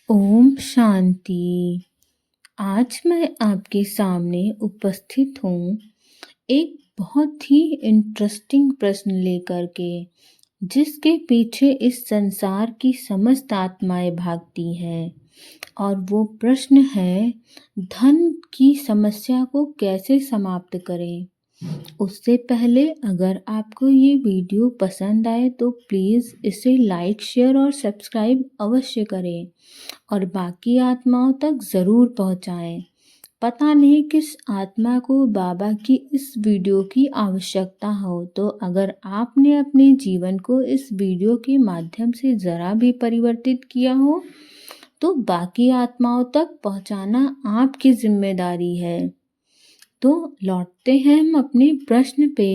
ओम शांति। आज मैं आपके सामने उपस्थित हूँ एक बहुत ही इंटरेस्टिंग प्रश्न लेकर के, जिसके पीछे इस संसार की समस्त आत्माएं भागती हैं। और वो प्रश्न है, धन की समस्या को कैसे समाप्त करें। उससे पहले अगर आपको ये वीडियो पसंद आए तो प्लीज़ इसे लाइक, शेयर और सब्सक्राइब अवश्य करें और बाकी आत्माओं तक ज़रूर पहुँचाएं। पता नहीं किस आत्मा को बाबा की इस वीडियो की आवश्यकता हो, तो अगर आपने अपने जीवन को इस वीडियो के माध्यम से ज़रा भी परिवर्तित किया हो तो बाकी आत्माओं तक पहुँचाना आपकी जिम्मेदारी है। तो लौटते हैं हम अपने प्रश्न पे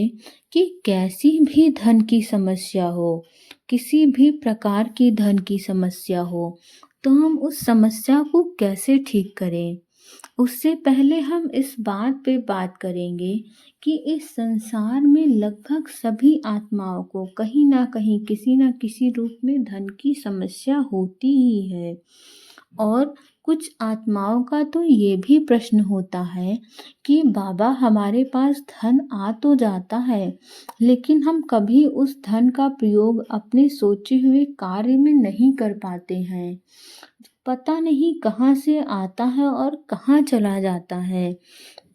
कि कैसी भी धन की समस्या हो, किसी भी प्रकार की धन की समस्या हो, तो हम उस समस्या को कैसे ठीक करें। उससे पहले हम इस बात पे बात करेंगे कि इस संसार में लगभग सभी आत्माओं को कहीं ना कहीं किसी न किसी रूप में धन की समस्या होती ही है। और कुछ आत्माओं का तो ये भी प्रश्न होता है कि बाबा हमारे पास धन आ तो जाता है, लेकिन हम कभी उस धन का प्रयोग अपने सोचे हुए कार्य में नहीं कर पाते हैं। पता नहीं कहाँ से आता है और कहाँ चला जाता है।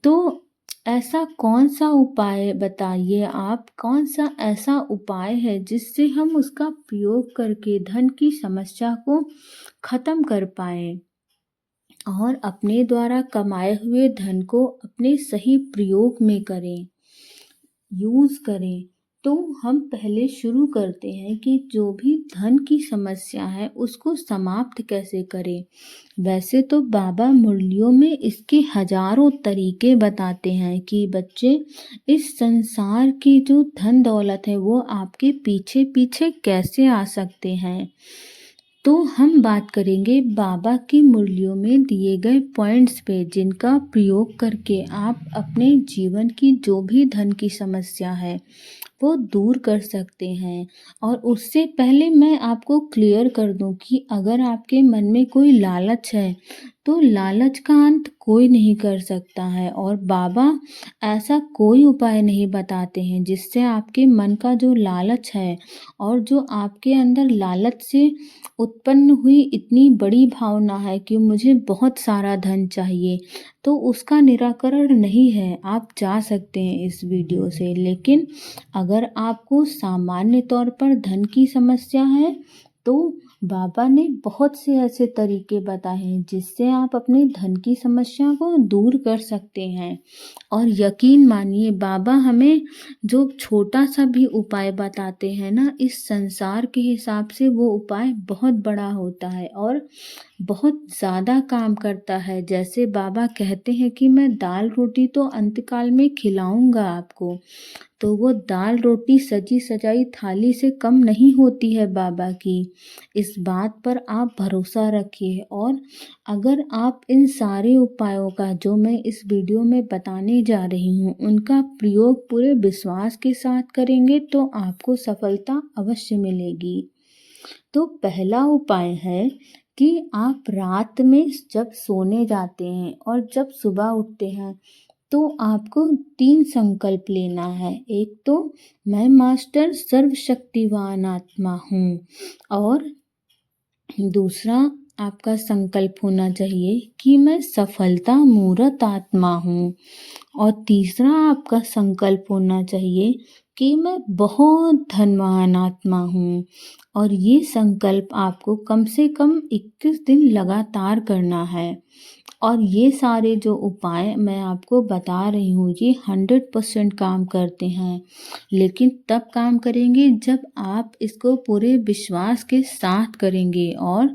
तो ऐसा कौन सा उपाय बताइए आप, कौन सा ऐसा उपाय है जिससे हम उसका प्रयोग करके धन की समस्या को खत्म कर पाएं और अपने द्वारा कमाए हुए धन को अपने सही प्रयोग में करें, यूज़ करें। तो हम पहले शुरू करते हैं कि जो भी धन की समस्या है उसको समाप्त कैसे करें। वैसे तो बाबा मुरलियों में इसके हजारों तरीके बताते हैं कि बच्चे, इस संसार की जो धन दौलत है वो आपके पीछे पीछे कैसे आ सकते हैं। तो हम बात करेंगे बाबा की मुरलियों में दिए गए पॉइंट्स पे, जिनका प्रयोग करके आप अपने जीवन की जो भी धन की समस्या है वो दूर कर सकते हैं। और उससे पहले मैं आपको क्लियर कर दूं कि अगर आपके मन में कोई लालच है तो लालच का अंत कोई नहीं कर सकता है, और बाबा ऐसा कोई उपाय नहीं बताते हैं जिससे आपके मन का जो लालच है और जो आपके अंदर लालच से उत्पन्न हुई इतनी बड़ी भावना है कि मुझे बहुत सारा धन चाहिए, तो उसका निराकरण नहीं है। आप जा सकते हैं इस वीडियो से, लेकिन अगर आपको सामान्य तौर पर धन की समस्या है तो बाबा ने बहुत से ऐसे तरीके बताए हैं जिससे आप अपने धन की समस्या को दूर कर सकते हैं। और यकीन मानिए, बाबा हमें जो छोटा सा भी उपाय बताते हैं ना, इस संसार के हिसाब से वो उपाय बहुत बड़ा होता है और बहुत ज़्यादा काम करता है। जैसे बाबा कहते हैं कि मैं दाल रोटी तो अंतकाल में खिलाऊंगा आपको, तो वो दाल रोटी सजी सजाई थाली से कम नहीं होती है बाबा की। इस बात पर आप भरोसा रखिए। और अगर आप इन सारे उपायों का जो मैं इस वीडियो में बताने जा रही हूँ उनका प्रयोग पूरे विश्वास के साथ करेंगे तो आपको सफलता अवश्य मिलेगी। तो पहला उपाय है कि आप रात में जब सोने जाते हैं और जब सुबह उठते हैं तो आपको 3 संकल्प लेना है। एक तो मैं मास्टर सर्वशक्तिवान आत्मा हूँ, और दूसरा आपका संकल्प होना चाहिए कि मैं सफलता मूर्त आत्मा हूँ, और तीसरा आपका संकल्प होना चाहिए कि मैं बहुत धनवान आत्मा हूँ। और ये संकल्प आपको कम से कम 21 दिन लगातार करना है। और ये सारे जो उपाय मैं आपको बता रही हूँ ये 100% काम करते हैं, लेकिन तब काम करेंगे जब आप इसको पूरे विश्वास के साथ करेंगे और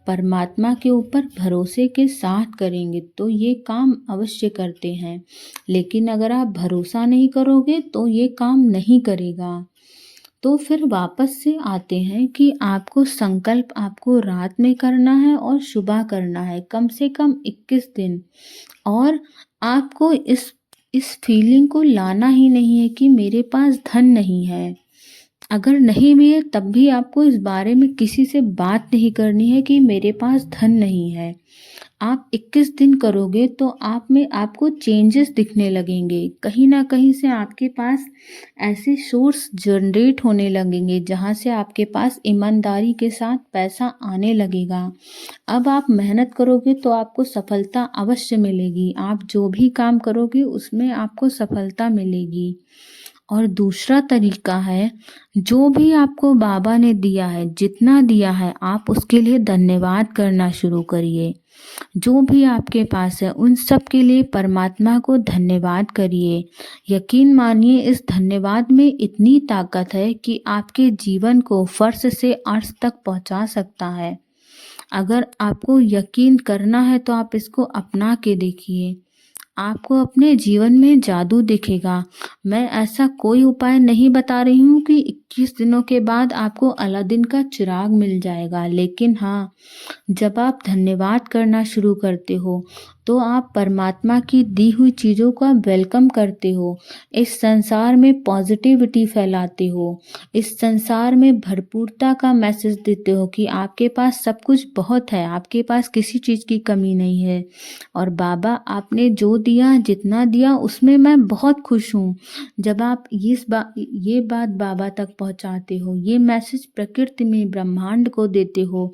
परमात्मा के ऊपर भरोसे के साथ करेंगे तो ये काम अवश्य करते हैं। लेकिन अगर आप भरोसा नहीं करोगे तो ये काम नहीं करेगा। तो फिर वापस से आते हैं कि आपको संकल्प आपको रात में करना है और सुबह करना है, कम से कम 21 दिन। और आपको इस फीलिंग को लाना ही नहीं है कि मेरे पास धन नहीं है। अगर नहीं भी है तब भी आपको इस बारे में किसी से बात नहीं करनी है कि मेरे पास धन नहीं है। आप 21 दिन करोगे तो आप में आपको चेंजेस दिखने लगेंगे। कहीं न कहीं से आपके पास ऐसे सोर्स जनरेट होने लगेंगे जहाँ से आपके पास ईमानदारी के साथ पैसा आने लगेगा। अब आप मेहनत करोगे तो आपको सफलता अवश्य मिलेगी। आप जो भी काम करोगे उसमें आपको सफलता मिलेगी। और दूसरा तरीका है, जो भी आपको बाबा ने दिया है, जितना दिया है, आप उसके लिए धन्यवाद करना शुरू करिए। जो भी आपके पास है उन सब के लिए परमात्मा को धन्यवाद करिए। यकीन मानिए इस धन्यवाद में इतनी ताकत है कि आपके जीवन को फर्श से अर्श तक पहुंचा सकता है। अगर आपको यकीन करना है तो आप इसको अपना के देखिए। आपको अपने जीवन में जादू दिखेगा। मैं ऐसा कोई उपाय नहीं बता रही हूँ कि 21 दिनों के बाद आपको अलादीन का चिराग मिल जाएगा, लेकिन हाँ, जब आप धन्यवाद करना शुरू करते हो तो आप परमात्मा की दी हुई चीज़ों का वेलकम करते हो। इस संसार में पॉजिटिविटी फैलाते हो। इस संसार में भरपूरता का मैसेज देते हो कि आपके पास सब कुछ बहुत है, आपके पास किसी चीज़ की कमी नहीं है। और बाबा आपने जो दिया, जितना दिया उसमें मैं बहुत खुश हूँ। जब आप ये बात बाबा तक पहुँचाते हो, ये मैसेज प्रकृति में ब्रह्मांड को देते हो,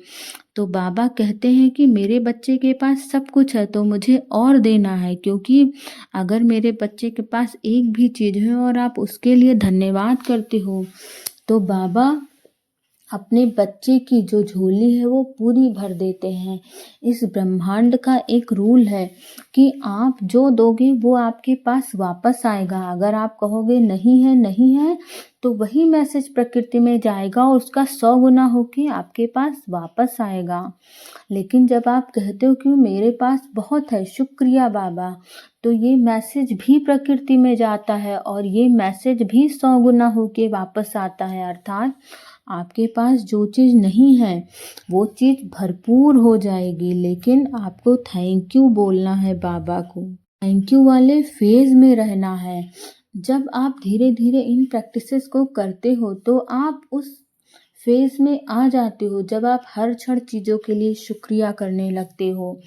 तो बाबा कहते हैं कि मेरे बच्चे के पास सब कुछ है तो मुझे और देना है, क्योंकि अगर मेरे बच्चे के पास एक भी चीज़ है और आप उसके लिए धन्यवाद करते हो तो बाबा अपने बच्चे की जो झोली है वो पूरी भर देते हैं। इस ब्रह्मांड का एक रूल है कि आप जो दोगे वो आपके पास वापस आएगा। अगर आप कहोगे नहीं है तो वही मैसेज प्रकृति में जाएगा और उसका 100 गुना होके आपके पास वापस आएगा। लेकिन जब आप कहते हो कि मेरे पास बहुत है, शुक्रिया बाबा, तो ये मैसेज भी प्रकृति में जाता है और ये मैसेज भी 100 गुना होके वापस आता है। अर्थात आपके पास जो चीज़ नहीं है वो चीज़ भरपूर हो जाएगी, लेकिन आपको थैंक यू बोलना है बाबा को। थैंक यू वाले फेज में रहना है। जब आप धीरे धीरे इन प्रैक्टिसेस को करते हो तो आप उस फेज में आ जाते हो जब आप हर क्षण चीज़ों के लिए शुक्रिया करने लगते हो।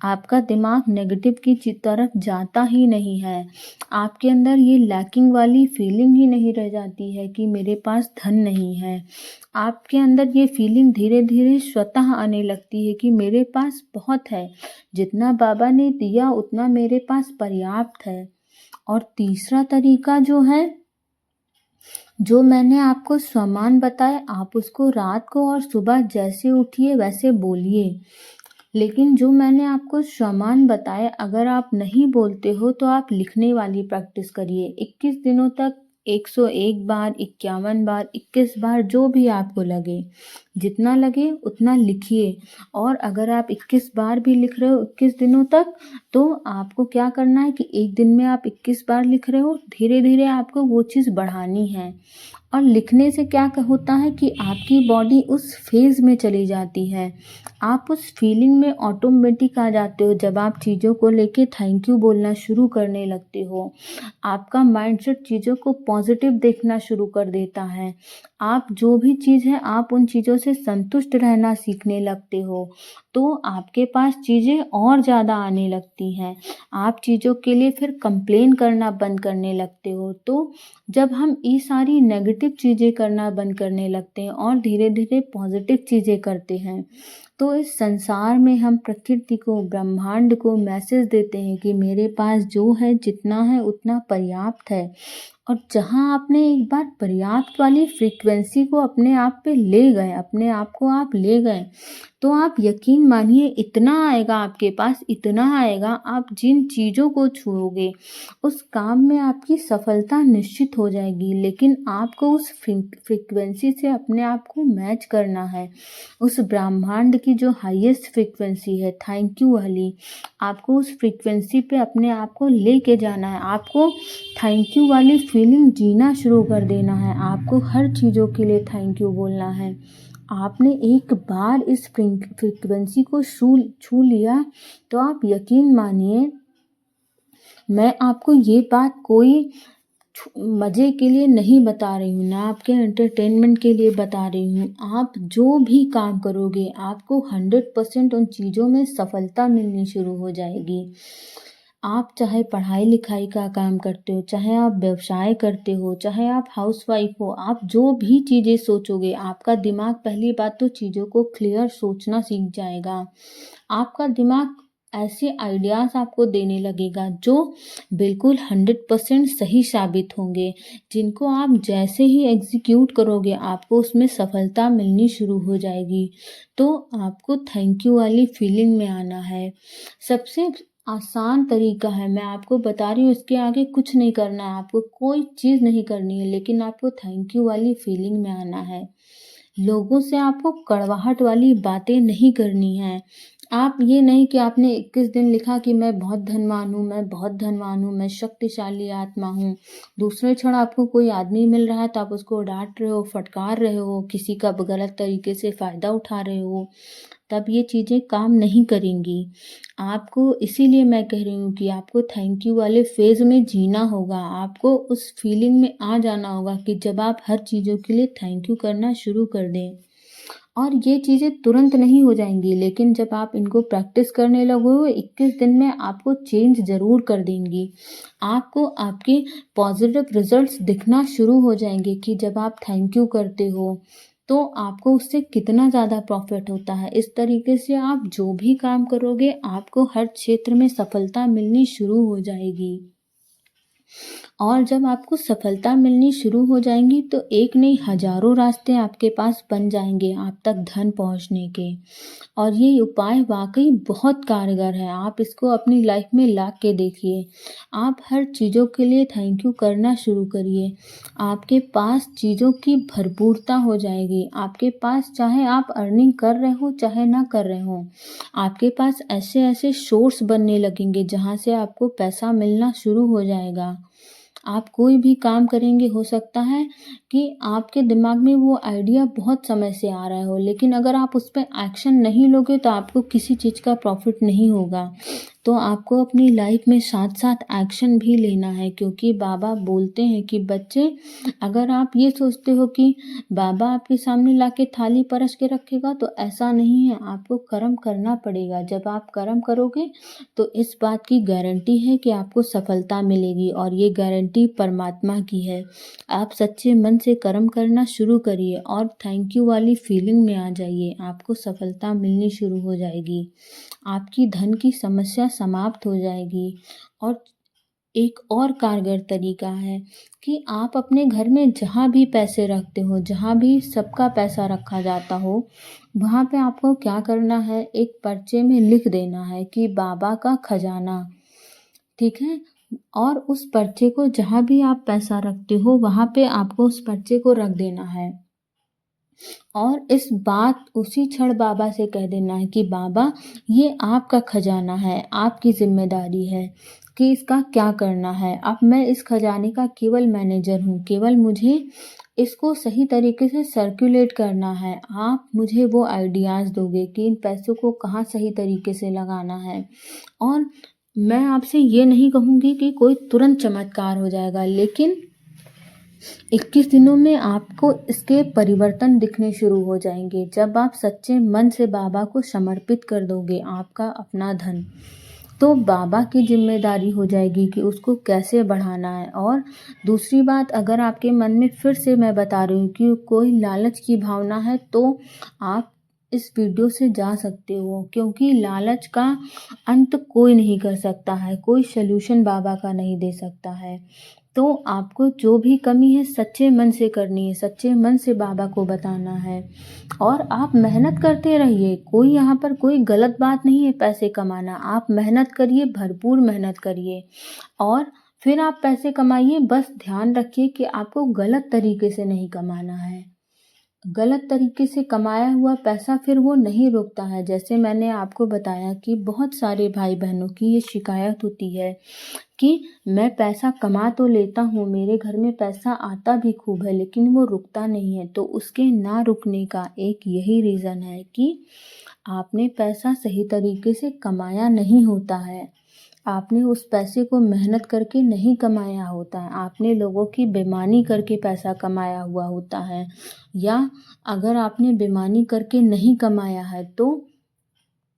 आपका दिमाग नेगेटिव की तरफ जाता ही नहीं है। आपके अंदर ये लैकिंग वाली फीलिंग ही नहीं रह जाती है कि मेरे पास धन नहीं है। आपके अंदर ये फीलिंग धीरे धीरे स्वतः आने लगती है कि मेरे पास बहुत है, जितना बाबा ने दिया उतना मेरे पास पर्याप्त है। और तीसरा तरीका जो है, जो मैंने आपको स्वमान बताया, आप उसको रात को और सुबह जैसे उठिए वैसे बोलिए। लेकिन जो मैंने आपको स्वमान बताया, अगर आप नहीं बोलते हो तो आप लिखने वाली प्रैक्टिस करिए। 21 दिनों तक 101 बार, 51 बार, 21 बार, जो भी आपको लगे, जितना लगे उतना लिखिए। और अगर आप 21 बार भी लिख रहे हो 21 दिनों तक, तो आपको क्या करना है कि एक दिन में आप 21 बार लिख रहे हो, धीरे धीरे आपको वो चीज़ बढ़ानी है। और लिखने से क्या होता है कि आपकी बॉडी उस फेज़ में चली जाती है, आप उस फीलिंग में ऑटोमेटिक आ जाते हो। जब आप चीज़ों को लेके थैंक यू बोलना शुरू करने लगते हो, आपका माइंडसेट चीज़ों को पॉजिटिव देखना शुरू कर देता है। आप जो भी चीज़ है आप उन चीज़ों से संतुष्ट रहना सीखने लगते हो, तो आपके पास चीज़ें और ज़्यादा आने लगती हैं। आप चीज़ों के लिए फिर कंप्लेन करना बंद करने लगते हो। तो जब हम ये सारी नेगेटिव चीज़ें करना बंद करने लगते हैं और धीरे धीरे पॉजिटिव चीज़ें करते हैं, तो इस संसार में हम प्रकृति को, ब्रह्मांड को मैसेज देते हैं कि मेरे पास जो है, जितना है उतना पर्याप्त है। और जहाँ आपने एक बार पर्याप्त वाली फ्रीक्वेंसी को अपने आप पे ले गए, अपने आप को आप ले गए, तो आप यकीन मानिए इतना आएगा आपके पास, इतना आएगा, आप जिन चीज़ों को छुओगे उस काम में आपकी सफलता निश्चित हो जाएगी। लेकिन आपको उस फ्रीक्वेंसी से अपने आप को मैच करना है। उस ब्रह्मांड की जो हाईएस्ट फ्रीक्वेंसी है, थैंक यू वाली, आपको उस फ्रीक्वेंसी पे अपने आप को लेके जाना है। आपको थैंक यू वाली फीलिंग जीना शुरू कर देना है। आपको हर चीज़ों के लिए थैंक यू बोलना है। आपने एक बार इस फ्रीक्वेंसी को छू लिया तो आप यकीन मानिए, मैं आपको ये बात कोई मज़े के लिए नहीं बता रही हूँ, ना आपके एंटरटेनमेंट के लिए बता रही हूँ। आप जो भी काम करोगे आपको 100% उन चीज़ों में सफलता मिलनी शुरू हो जाएगी। आप चाहे पढ़ाई-लिखाई का काम करते हो, चाहे आप व्यवसाय करते हो, चाहे आप हाउसवाइफ़ हो, आप जो भी चीज़ें सोचोगे, आपका दिमाग पहली बात तो चीज़ों को क्लियर सोचना सीख जाएगा। आपका दिमाग ऐसे आइडियाज़ आपको देने लगेगा जो बिल्कुल 100% सही साबित होंगे, जिनको आप जैसे ही एग्ज़ीक्यूट करोगे आपको उसमें सफलता मिलनी शुरू हो जाएगी। तो आपको थैंक यू वाली फीलिंग में आना है। सबसे आसान तरीका है, मैं आपको बता रही हूँ, इसके आगे कुछ नहीं करना है, आपको कोई चीज़ नहीं करनी है, लेकिन आपको थैंक यू वाली फीलिंग में आना है। लोगों से आपको कड़वाहट वाली बातें नहीं करनी है। आप ये नहीं कि आपने 21 दिन लिखा कि मैं बहुत धनवान हूँ, मैं बहुत धनवान हूँ, मैं शक्तिशाली आत्मा हूँ। दूसरे क्षण आपको कोई आदमी मिल रहा है तो आप उसको डाँट रहे हो, फटकार रहे हो, किसी का गलत तरीके से फ़ायदा उठा रहे हो, तब ये चीज़ें काम नहीं करेंगी। आपको इसीलिए मैं कह रही हूँ कि आपको थैंक यू वाले फ़ेज़ में जीना होगा। आपको उस फीलिंग में आ जाना होगा कि जब आप हर चीज़ों के लिए थैंक यू करना शुरू कर दें। और ये चीज़ें तुरंत नहीं हो जाएँगी, लेकिन जब आप इनको प्रैक्टिस करने लगोगे 21 दिन में आपको चेंज ज़रूर कर देंगी। आपको आपके पॉज़िटिव रिज़ल्ट्स दिखना शुरू हो जाएँगे कि जब आप थैंक यू करते हो, तो आपको उससे कितना ज़्यादा प्रॉफ़िट होता है। इस तरीके से आप जो भी काम करोगे, आपको हर क्षेत्र में सफलता मिलनी शुरू हो जाएगी। और जब आपको सफलता मिलनी शुरू हो जाएँगी तो एक नहीं हज़ारों रास्ते आपके पास बन जाएँगे आप तक धन पहुँचने के। और ये उपाय वाक़ई बहुत कारगर है, आप इसको अपनी लाइफ़ में ला के देखिए। आप हर चीज़ों के लिए थैंक यू करना शुरू करिए। आपके पास चीज़ों की भरपूरता हो जाएगी। आपके पास चाहे आप अर्निंग कर रहे हो, चाहे ना कर रहे हो, आपके पास ऐसे-ऐसे सोर्स बनने लगेंगे जहाँ से आपको पैसा मिलना शुरू हो जाएगा। आप कोई भी काम करेंगे, हो सकता है कि आपके दिमाग में वो आइडिया बहुत समय से आ रहा हो, लेकिन अगर आप उस पे एक्शन नहीं लोगे तो आपको किसी चीज़ का प्रॉफ़िट नहीं होगा। तो आपको अपनी लाइफ़ में साथ-साथ एक्शन भी लेना है, क्योंकि बाबा बोलते हैं कि बच्चे, अगर आप ये सोचते हो कि बाबा आपके सामने लाके थाली परस के रखेगा, तो ऐसा नहीं है, आपको कर्म करना पड़ेगा। जब आप कर्म करोगे तो इस बात की गारंटी है कि आपको सफलता मिलेगी, और ये गारंटी परमात्मा की है। आप सच्चे मन से कर्म करना शुरू करिए और थैंक यू वाली फीलिंग में आ जाइए, आपको सफलता मिलनी शुरू हो जाएगी। आपकी धन की समस्या समाप्त हो जाएगी। और एक और कारगर तरीका है कि आप अपने घर में जहाँ भी पैसे रखते हो, जहाँ भी सबका पैसा रखा जाता हो, वहाँ पे आपको क्या करना है, एक पर्चे में लिख देना है कि बाबा का खजाना, ठीक है? और उस पर्चे को जहाँ भी आप पैसा रखते हो, वहाँ पे आपको उस पर्चे को रख देना है। और इस बात उसी क्षण बाबा से कह देना है कि बाबा, ये आपका खजाना है, आपकी ज़िम्मेदारी है कि इसका क्या करना है। अब मैं इस खजाने का केवल मैनेजर हूँ, केवल मुझे इसको सही तरीके से सर्कुलेट करना है। आप मुझे वो आइडियाज़ दोगे कि इन पैसों को कहाँ सही तरीके से लगाना है। और मैं आपसे ये नहीं कहूँगी कि कोई तुरंत चमत्कार हो जाएगा, लेकिन 21 दिनों में आपको इसके परिवर्तन दिखने शुरू हो जाएँगे। जब आप सच्चे मन से बाबा को समर्पित कर दोगे आपका अपना धन, तो बाबा की ज़िम्मेदारी हो जाएगी कि उसको कैसे बढ़ाना है। और दूसरी बात, अगर आपके मन में, फिर से मैं बता रही हूँ, कि कोई लालच की भावना है, तो आप इस वीडियो से जा सकते हो, क्योंकि लालच का अंत कोई नहीं कर सकता है, कोई सॉल्यूशन बाबा का नहीं दे सकता है। तो आपको जो भी कमी है सच्चे मन से करनी है, सच्चे मन से बाबा को बताना है। और आप मेहनत करते रहिए, कोई यहाँ पर कोई गलत बात नहीं है पैसे कमाना। आप मेहनत करिए, भरपूर मेहनत करिए, और फिर आप पैसे कमाइए। बस ध्यान रखिए कि आपको गलत तरीके से नहीं कमाना है। गलत तरीके से कमाया हुआ पैसा फिर वो नहीं रुकता है। जैसे मैंने आपको बताया कि बहुत सारे भाई-बहनों की ये शिकायत होती है कि मैं पैसा कमा तो लेता हूँ, मेरे घर में पैसा आता भी खूब है, लेकिन वो रुकता नहीं है। तो उसके ना रुकने का एक यही रीज़न है कि आपने पैसा सही तरीके से कमाया नहीं होता है। आपने उस पैसे को मेहनत करके नहीं कमाया होता है, आपने लोगों की बेईमानी करके पैसा कमाया हुआ होता है, या अगर आपने बेईमानी करके नहीं कमाया है तो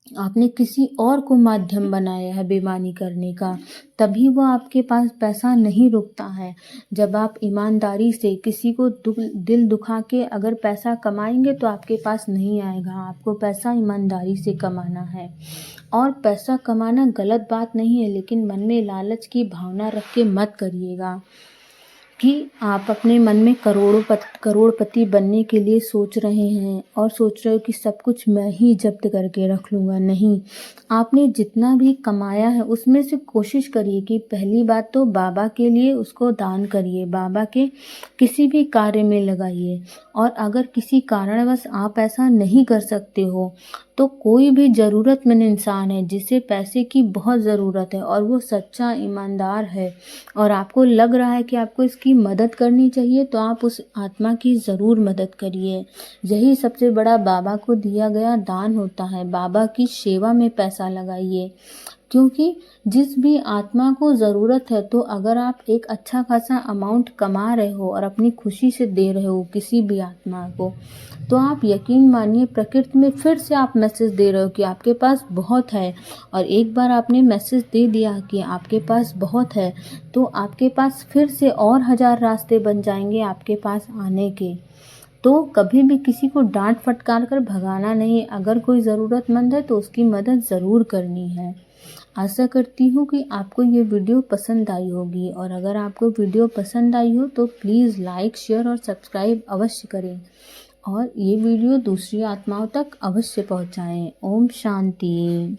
आपने किसी और को माध्यम बनाया है बेईमानी करने का, तभी वो आपके पास पैसा नहीं रुकता है। जब आप ईमानदारी से किसी को दिल दुखा के अगर पैसा कमाएंगे तो आपके पास नहीं आएगा। आपको पैसा ईमानदारी से कमाना है, और पैसा कमाना गलत बात नहीं है, लेकिन मन में लालच की भावना रख के मत करिएगा कि आप अपने मन में करोड़पति बनने के लिए सोच रहे हैं और सोच रहे हो कि सब कुछ मैं ही जब्त करके रख लूँगा। नहीं, आपने जितना भी कमाया है उसमें से कोशिश करिए कि पहली बात तो बाबा के लिए उसको दान करिए, बाबा के किसी भी कार्य में लगाइए। और अगर किसी कारणवश आप ऐसा नहीं कर सकते हो तो कोई भी ज़रूरतमंद इंसान है जिसे पैसे की बहुत ज़रूरत है और वो सच्चा ईमानदार है और आपको लग रहा है कि आपको इसकी मदद करनी चाहिए, तो आप उस आत्मा की ज़रूर मदद करिए। यही सबसे बड़ा बाबा को दिया गया दान होता है। बाबा की सेवा में पैसा लगाइए, क्योंकि जिस भी आत्मा को ज़रूरत है, तो अगर आप एक अच्छा खासा अमाउंट कमा रहे हो और अपनी खुशी से दे रहे हो किसी भी आत्मा को, तो आप यकीन मानिए प्रकृति में फिर से आप मैसेज दे रहे हो कि आपके पास बहुत है। और एक बार आपने मैसेज दे दिया कि आपके पास बहुत है, तो आपके पास फिर से और 1000 रास्ते बन जाएंगे आपके पास आने के। तो कभी भी किसी को डांट फटकार कर भगाना नहीं। अगर कोई ज़रूरतमंद है तो उसकी मदद ज़रूर करनी है। आशा करती हूँ कि आपको ये वीडियो पसंद आई होगी, और अगर आपको वीडियो पसंद आई हो तो प्लीज़ लाइक, शेयर और सब्सक्राइब अवश्य करें, और ये वीडियो दूसरी आत्माओं तक अवश्य पहुँचाएँ। ओम शांति।